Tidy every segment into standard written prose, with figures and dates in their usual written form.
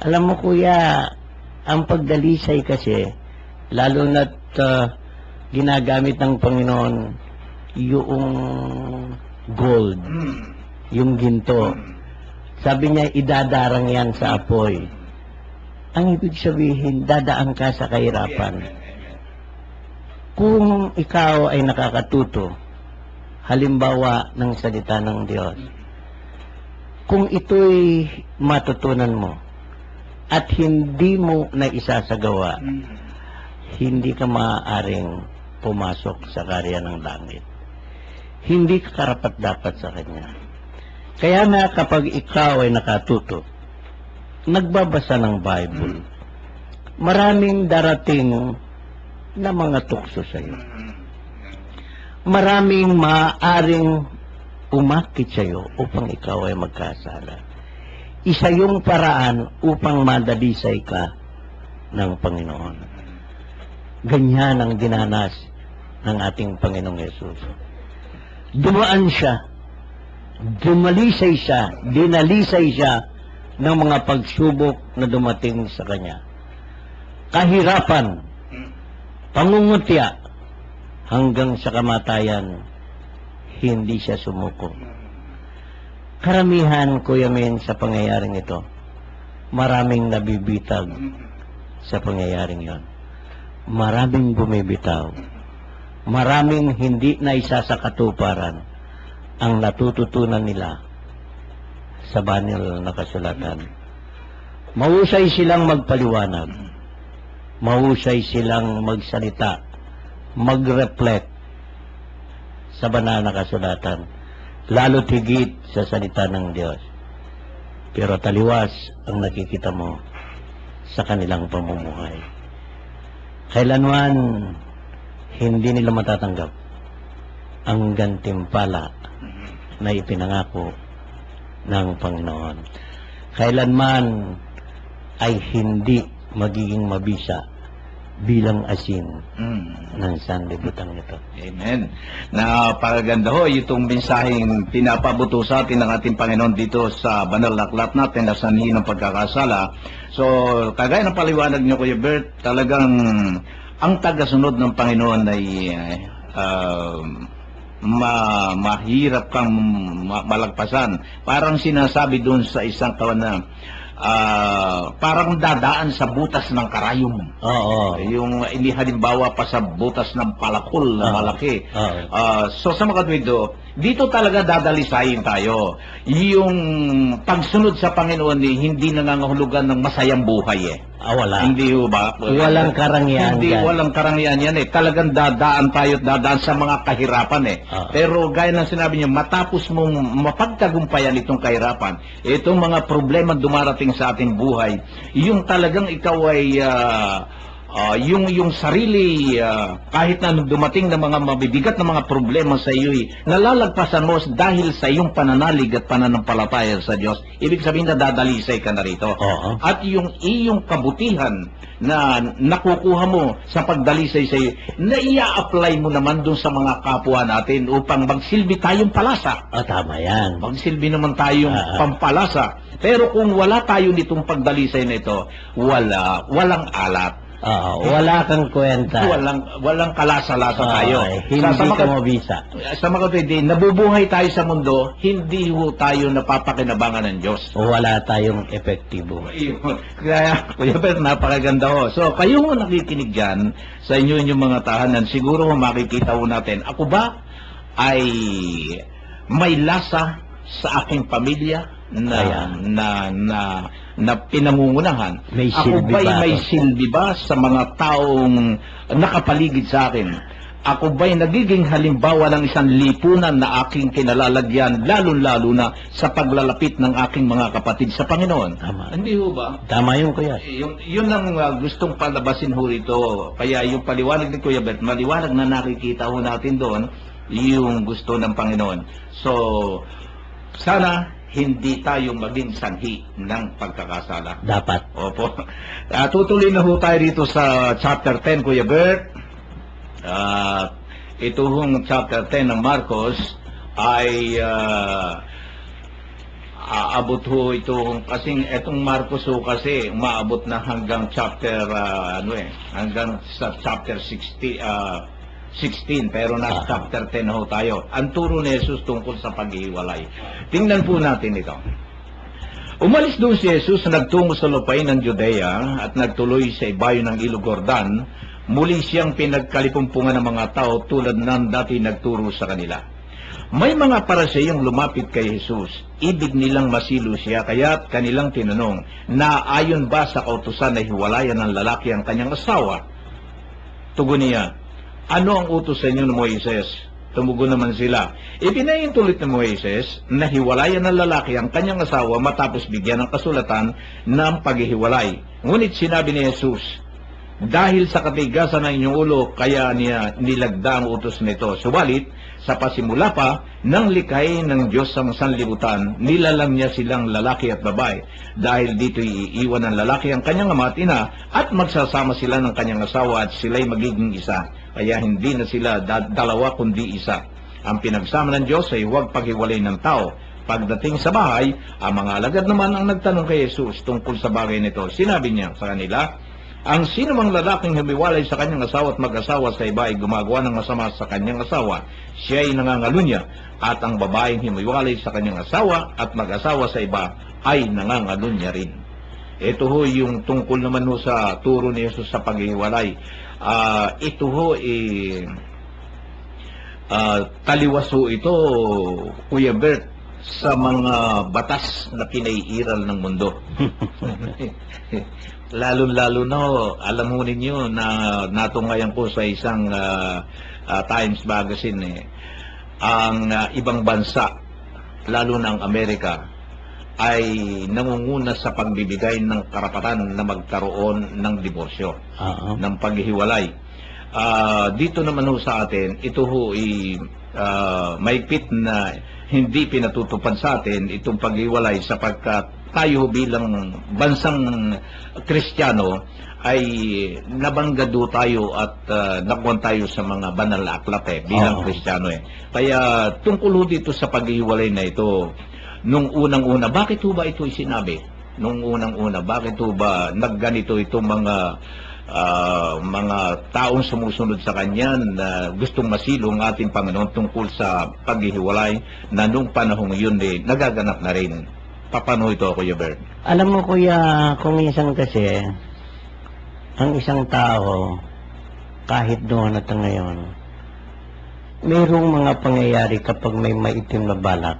Alam mo kuya, ang pagdalisay kasi, lalo na't ginagamit ng Panginoon yung gold, yung ginto. Sabi niya, idadarang yan sa apoy. Ang ibig sabihin, dadaan ka sa kahirapan. Kung ikaw ay nakakatuto, halimbawa ng salita ng Diyos, kung ito'y matutunan mo at hindi mo na isasagawa, hindi ka maaaring pumasok sa karya ng langit. Hindi ka karapat-dapat sa Kanya. Kaya na kapag ikaw ay nakatuto, nagbabasa ng Bible, maraming darating na mga tukso sa iyo. Maraming maaaring umakit sa iyo upang ikaw ay magkasala. Isa yung paraan upang madalisay ka ng Panginoon. Ganyan ang dinanas ng ating Panginoong Yesus. Dumaan siya, dumalisay siya, dinalisay siya ng mga pagsubok na dumating sa Kanya. Kahirapan, pangungutya, hanggang sa kamatayan, hindi siya sumuko. Karamihan, Kuya Men, sa pangyayaring ito, maraming nabibitag sa pangyayaring yon. Maraming bumibitaw. Maraming hindi na isa sa katuparan ang natututunan nila sa banal na kasulatan. Mahusay silang magpaliwanag. Mahusay silang magsalita, mag-reflect sa banal na kasulatan, lalo't higit sa salita ng Diyos. Pero taliwas ang nakikita mo sa kanilang pamumuhay. Kailanman hindi nila matatanggap ang gantimpala na ipinangako ng Panginoon. Kailanman ay hindi magiging mabisa bilang asin ng sanlibutan nito. Amen. Napakaganda ho itong mensaheng pinapabuto sa atin ng ating Panginoon dito sa banal na aklat natin na sanhi ng pagkakasala. So, kagaya ng paliwanag niyo, Kuya Bert, talagang ang tagasunod ng Panginoon ay mahirap kang malagpasan. Parang sinasabi doon sa isang kawan na parang dadaan sa butas ng karayom. Oo. Yung inihalimbawa pa sa butas ng palakol na malaki. So sa mga kapatid, dito talaga dadalisayin tayo. Yung pagsunod sa Panginoon hindi nangangahulugan ng masayang buhay Wala. Hindi ho ba? Walang karangyaan Hindi, yan. walang karangyaan yan Talagang dadaan tayo at dadaan sa mga kahirapan Pero gaya ng sinabi niyo, matapos mong mapagtagumpayan itong kahirapan, itong mga problema dumarating sa ating buhay, yung talagang ikaw ay yung sarili, kahit na dumating na mga mabibigat na mga problema sa iyo, nalalagpasan mo dahil sa iyong pananalig at pananampalataya sa Diyos. Ibig sabihin na dadalisay ka na rito. At yung iyong kabutihan na nakukuha mo sa pagdalisay sa iyo, na ia-apply mo naman dun sa mga kapwa natin upang magsilbi tayong palasa. Tama yan. Magsilbi naman tayong pampalasa. Pero kung wala tayo nitong pagdalisay na ito, walang alat. Wala kang kwenta. Walang kalasa-lasa tayo. Hindi ka mabisa. Sa mga kapatid, nabubuhay tayo sa mundo, hindi ho tayo napapakinabangan ng Diyos. Wala tayong epektibo. Kaya, Kuya Bert, napakaganda ho. So, kayo ho nakikinig dyan sa inyo yung mga tahanan, siguro ho makikita ho natin, ako ba ay may lasa sa aking pamilya na pinangungunahan? Ako ba'y may silbi ba sa mga taong nakapaligid sa akin? Ako ba'y nagiging halimbawa ng isang lipunan na aking kinalalagyan, lalo-lalo na sa paglalapit ng aking mga kapatid sa Panginoon? Tama. Hindi ho ba? Tama yun, Kuya. Yun ang gustong palabasin ho rito. Kaya yung paliwanag ni Kuya Bert, maliwanag na nakikita ho natin doon, yung gusto ng Panginoon. So, sana hindi tayo maging sanhi ng pagkakasala. Dapat. Opo. Tutuloy na ho tayo rito sa chapter 10, Kuya Bert. Ito hong chapter 10 ng Marcos ay aabot ho ito, kasing etong Marcos ho kasi umaabot na hanggang chapter, hanggang sa chapter 16, pero nasa chapter 10 na ho tayo. Ang turo ni Jesus tungkol sa paghihiwalay. Tingnan po natin ito. Umalis doon si Jesus, nagtungo sa lupain ng Judea at nagtuloy sa ibayo ng Ilog Jordan. Muli siyang pinagkalipumpungan ng mga tao tulad ng dati nagturo sa kanila. May mga Pariseyong lumapit kay Jesus. Ibig nilang masilo siya, kaya't kanilang tinanong, na ayon ba sa kautusan na hiwalayan ng lalaki ang kanyang asawa? Tugon niya, ano ang utos sa inyo ng Moises? Tumugon naman sila, ipinahintulit ng Moises na hiwalayan ng lalaki ang kanyang asawa matapos bigyan ng kasulatan ng paghihiwalay. Ngunit sinabi ni Jesus, dahil sa katigasan ng inyong ulo, kaya niya nilagda ang utos nito. Subalit, sa pasimula pa, nang likhay ng Diyos ang sanlibutan, nilalang niya silang lalaki at babae. Dahil dito iiwan ng lalaki ang kanyang ama at ina, at magsasama sila ng kanyang asawa at sila'y magiging isa. Kaya hindi na sila dalawa kundi isa. Ang pinagsama ng Diyos ay huwag paghiwalay ng tao. Pagdating sa bahay, ang mga alagad naman ang nagtanong kay Jesus tungkol sa bagay nito. Sinabi niya sa kanila, ang sino mang lalaking humiwalay sa kanyang asawa at mag-asawa sa iba ay gumagawa ng masama sa kanyang asawa, siya ay nangangalunya, at ang babaeng humiwalay sa kanyang asawa at mag-asawa sa iba ay nangangalunya rin. Ito ho yung tungkol naman ho sa turo ni Jesus sa paghihiwalay. Ito ho taliwas ho ito, Kuya Bert, sa mga batas na pinaiiral ng mundo. Lalo-lalo na, alam mo ninyo na natungayan ko sa isang Times Magazine, ang ibang bansa, lalo na ang Amerika, ay nangunguna sa pagbibigay ng karapatan na magkaroon ng diborsyo, ng paghihiwalay. Dito naman ho sa atin, ito ho maigpit na hindi pinatutupad sa atin itong paghiwalay sapagkat tayo bilang bansang Kristiyano ay nabanggado tayo at nakuha tayo sa mga banal na aklat bilang Kristiyano Kaya tungkol ho dito sa paghiwalay na ito, nung unang-una, bakit ho ba ito sinabi? Nung unang-una, bakit ho ba nagganito itong mga taong sumusunod sa kanya na gustong masilong ating Panginoon tungkol sa paghihiwalay na nung panahon yun nagaganap na rin? Paano ito, Kuya Bert? Alam mo, Kuya, kung minsan kasi, ang isang tao, kahit noon at ngayon, mayroong mga pangyayari kapag may maitim na balak,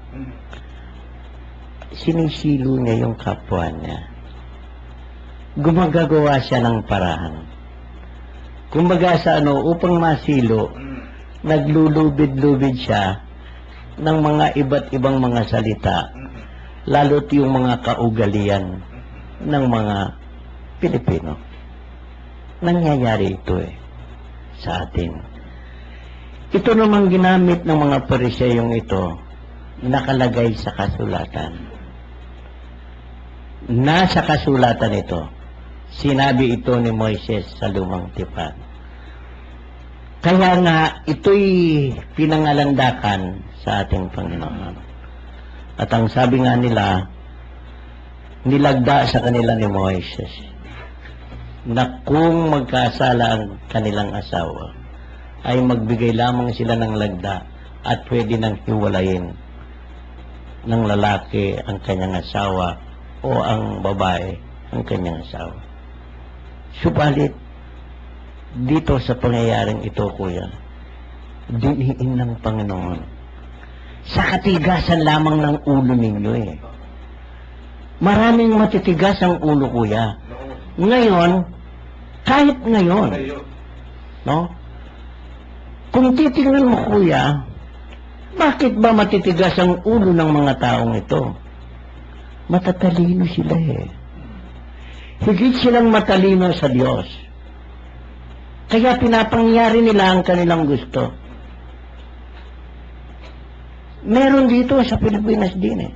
sinisilo niya yung kapwa niya. Gumagawa siya ng paraan. Kumbaga sa upang masilo, naglulubid-lubid siya ng mga iba't ibang mga salita, lalo't yung mga kaugalian ng mga Pilipino. Nangyayari ito sa atin. Ito namang ginamit ng mga Pariseyong ito, nakalagay sa kasulatan. Nasa kasulatan ito, sinabi ito ni Moises sa Lumang Tipan. Kaya nga, ito'y pinangalandakan sa ating Panginoon. At ang sabi nga nila, nilagda sa kanila ni Moises na kung magkasala ang kanilang asawa, ay magbigay lamang sila ng lagda at pwede nang hiwalayin ng lalaki ang kanyang asawa o ang babae ang kanyang asawa. Subalit, dito sa pangyayaring ito, Kuya, diniin ng Panginoon sa katigasan lamang ng ulo ninyo Maraming matitigas ang ulo, Kuya. Ngayon, kahit ngayon, no? Kung titingnan mo, Kuya, bakit ba matitigas ang ulo ng mga taong ito? Matatalino sila Higit silang matalino sa Diyos. Kaya pinapangyari nila ang kanilang gusto. Meron dito sa Pilipinas din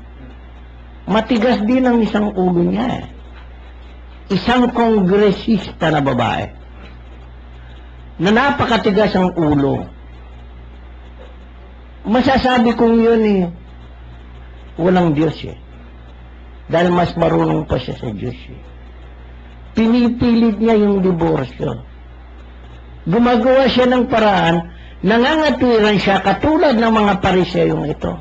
Matigas din ang isang ulo niya Isang kongresista na babae na napakatigas ang ulo. Masasabi kong yun walang Diyos Dahil mas marunong pa siya sa Diyos. Pinipilit niya yung diborsyo. Gumagawa siya ng paraan, nangangatwiran siya katulad ng mga pariseyong ito.